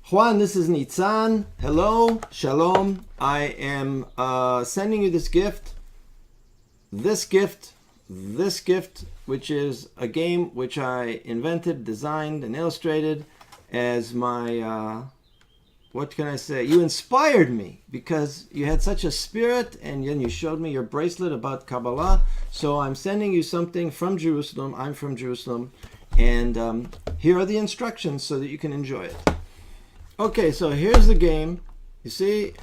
Juan, this is Nitsan. Hello, shalom. I am sending you this gift, which is a game which I invented, designed, and illustrated as my, what can I say? You inspired me because you had such a spirit, and then you showed me your bracelet about Kabbalah. So I'm sending you something from Jerusalem. I'm from Jerusalem. And here are the instructions so that you can enjoy it. Okay, so here's the game. You see,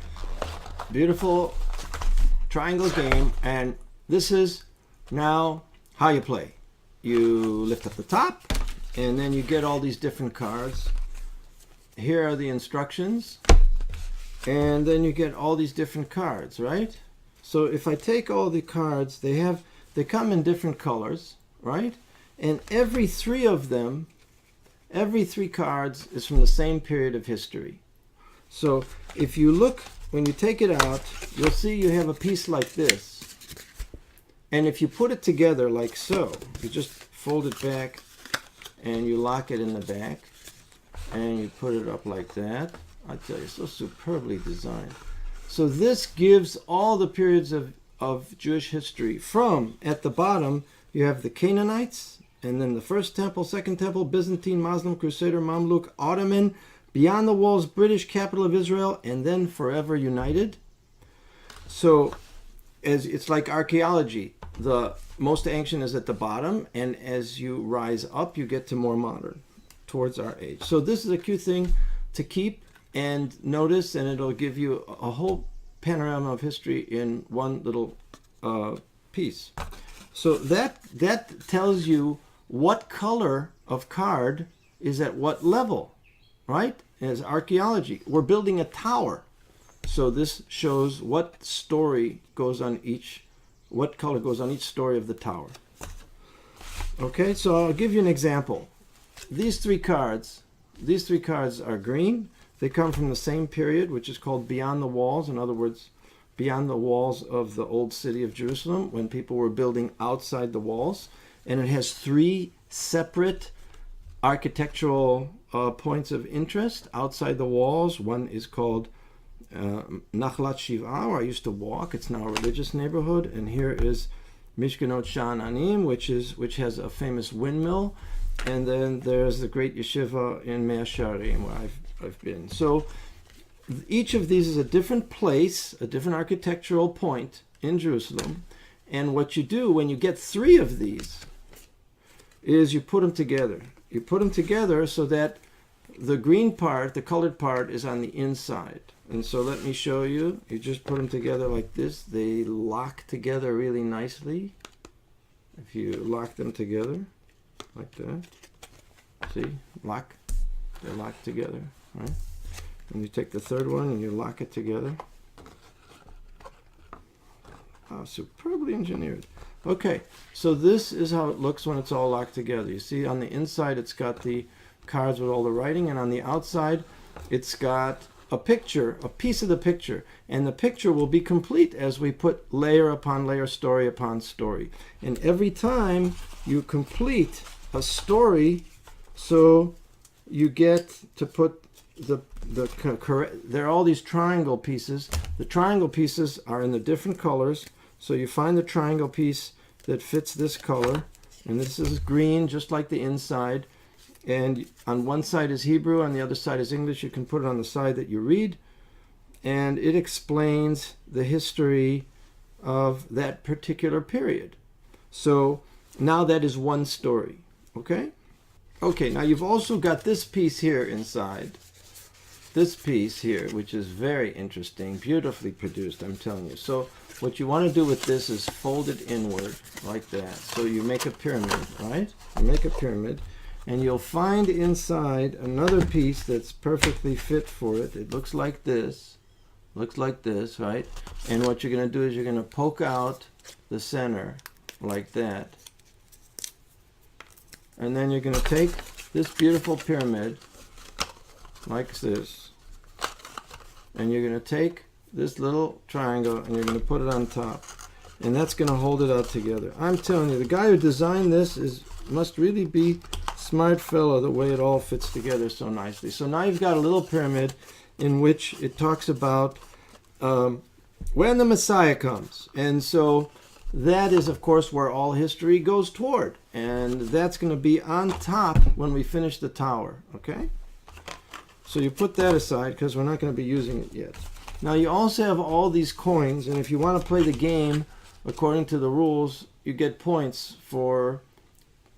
beautiful triangle game, and this is now how you play. You lift up the top, and then you get all these different cards. Here are the instructions, and then you get all these different cards, right? So if I take all the cards, they come in different colors, right? And every three cards is from the same period of history. So if you look, when you take it out, you'll see you have a piece like this. And if you put it together like so, you just fold it back and you lock it in the back and you put it up like that. I tell you, so superbly designed. So this gives all the periods of Jewish history. From, at the bottom, you have the Canaanites, and then the First Temple, Second Temple, Byzantine, Muslim, Crusader, Mamluk, Ottoman, Beyond the Walls, British, capital of Israel, and then Forever United. So as it's like archaeology. The most ancient is at the bottom, and as you rise up, you get to more modern, towards our age. So this is a cute thing to keep and notice, and it'll give you a whole panorama of history in one little piece. So that tells you what color of card is at what level, right? As archaeology. We're building a tower. So this shows what story goes on each, what color goes on each story of the tower. Okay, so I'll give you an example. These three cards are green. They come from the same period, which is called Beyond the Walls. In other words, beyond the walls of the old city of Jerusalem, when people were building outside the walls. And it has three separate architectural points of interest outside the walls. One is called Nachlat Shiv'ah, where I used to walk. It's now a religious neighborhood. And here is Mishkanot Sha'ananim, which has a famous windmill. And then there's the great yeshiva in Mea Shearim, where I've been. So each of these is a different place, a different architectural point in Jerusalem. And what you do when you get three of these is you put them together. You put them together so that the green part, the colored part, is on the inside. And so let me show you. You just put them together like this. They lock together really nicely. If you lock them together like that. See? Lock. They're locked together, right? And you take the third one and you lock it together. Oh, superbly engineered. Okay, so this is how it looks when it's all locked together. You see on the inside it's got the cards with all the writing, and on the outside it's got a picture, a piece of the picture. And the picture will be complete as we put layer upon layer, story upon story. And every time you complete a story, so you get to put there are all these triangle pieces. The triangle pieces are in the different colors. So you find the triangle piece that fits this color, and this is green, just like the inside. And on one side is Hebrew, on the other side is English. You can put it on the side that you read, and it explains the history of that particular period. So now that is one story, okay? Okay, now you've also got this piece here inside. This piece here, which is very interesting, beautifully produced, I'm telling you. So what you want to do with this is fold it inward like that. So you make a pyramid, right? You make a pyramid, and you'll find inside another piece that's perfectly fit for it. It looks like this, right? And what you're going to do is you're going to poke out the center like that. And then you're going to take this beautiful pyramid like this, and you're going to take this little triangle and you're going to put it on top, and that's going to hold it out together. I'm telling you, the guy who designed this must really be Smart fellow, the way it all fits together so nicely. So now you've got a little pyramid in which it talks about when the Messiah comes. And so that is, of course, where all history goes toward. And that's going to be on top when we finish the tower, okay? So you put that aside because we're not going to be using it yet. Now you also have all these coins, and if you want to play the game according to the rules, you get points for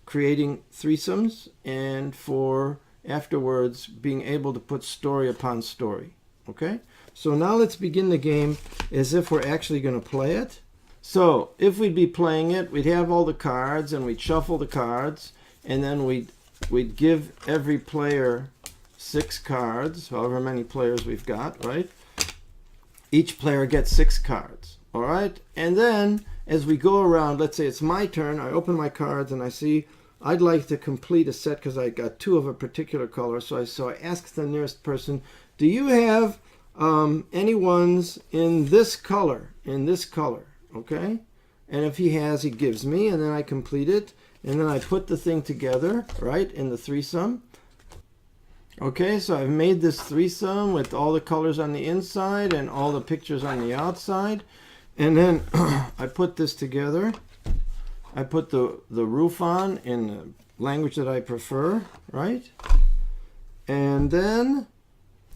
creating threesomes and for afterwards being able to put story upon story, okay? So now let's begin the game as if we're actually going to play it. So if we'd be playing it, we'd have all the cards and we'd shuffle the cards, and then we'd give every player 6 cards, however many players we've got, right? Each player gets 6 cards, all right? And then as we go around, let's say it's my turn, I open my cards and I see I'd like to complete a set because I got 2 of a particular color. So I ask the nearest person, do you have any ones in this color, okay? And if he has, he gives me, and then I complete it, and then I put the thing together, right, in the threesome. Okay, so I've made this threesome with all the colors on the inside and all the pictures on the outside. And then I put this together. I put the roof on in the language that I prefer, right? And then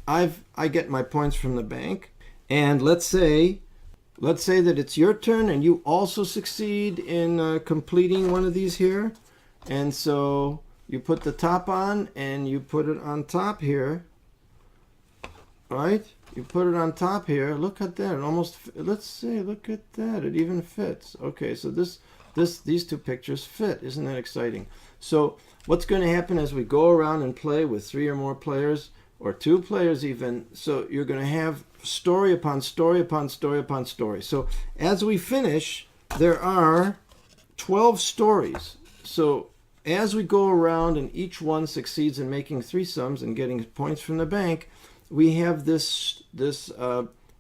I get my points from the bank. And let's say that it's your turn and you also succeed in completing one of these here. And so you put the top on and you put it on top here, right? You put it on top here. Look at that. It almost, let's see, look at that. It even fits. Okay, so these 2 pictures fit. Isn't that exciting? So what's going to happen as we go around and play with 3 or more players, or 2 players even, so you're going to have story upon story upon story upon story. So as we finish, there are 12 stories. So as we go around and each one succeeds in making threesomes and getting points from the bank, we have this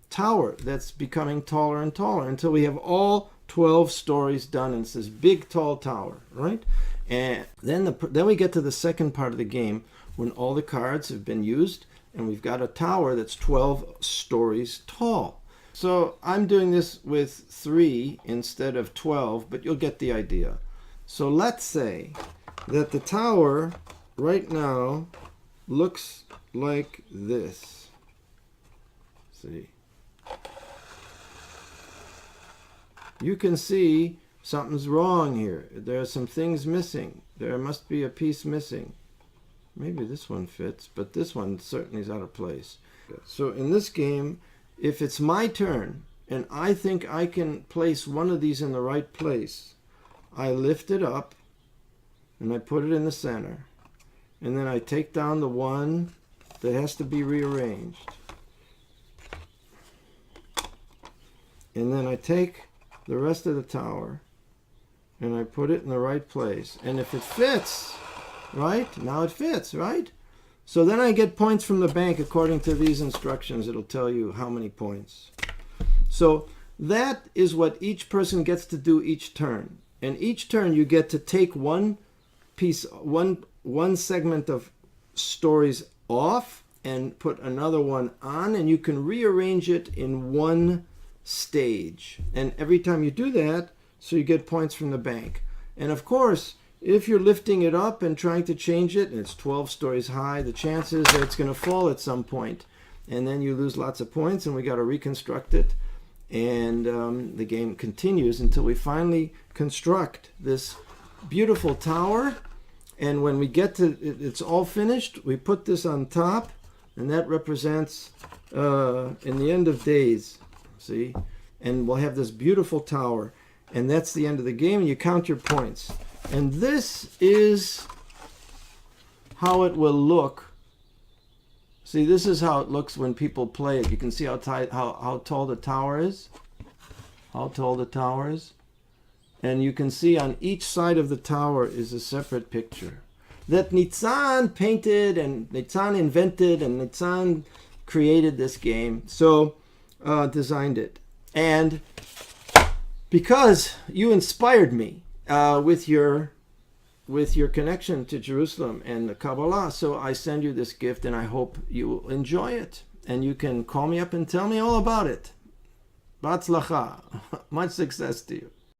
tower that's becoming taller and taller until we have all 12 stories done, and it's this big tall tower, right? And then we get to the second part of the game when all the cards have been used and we've got a tower that's 12 stories tall. So I'm doing this with 3 instead of 12, but you'll get the idea. So let's say that the tower right now looks like this. See? You can see something's wrong here. There are some things missing. There must be a piece missing. Maybe this one fits, but this one certainly is out of place. So in this game, if it's my turn and I think I can place one of these in the right place, I lift it up and I put it in the center. And then I take down the one that has to be rearranged. And then I take the rest of the tower and I put it in the right place. And if it fits, right? Now it fits, right? So then I get points from the bank according to these instructions. It'll tell you how many points. So that is what each person gets to do each turn. And each turn you get to take one piece, one segment of stories off and put another one on, and you can rearrange it in one stage. And every time you do that, so you get points from the bank. And of course, if you're lifting it up and trying to change it, and it's 12 stories high, the chances that it's going to fall at some point, and then you lose lots of points, and we got to reconstruct it. And the game continues until we finally construct this beautiful tower. And when we get to it's all finished, we put this on top, and that represents in the end of days. See, and we'll have this beautiful tower, and that's the end of the game. And you count your points. And this is how it will look. See, this is how it looks when people play it. You can see how tall the tower is. How tall the tower is. And you can see on each side of the tower is a separate picture that Nitsan painted and Nitsan invented and Nitsan created this game. So designed it. And because you inspired me with your with your connection to Jerusalem and the Kabbalah. So I send you this gift, and I hope you will enjoy it. And you can call me up and tell me all about it. Batzlacha. Much success to you.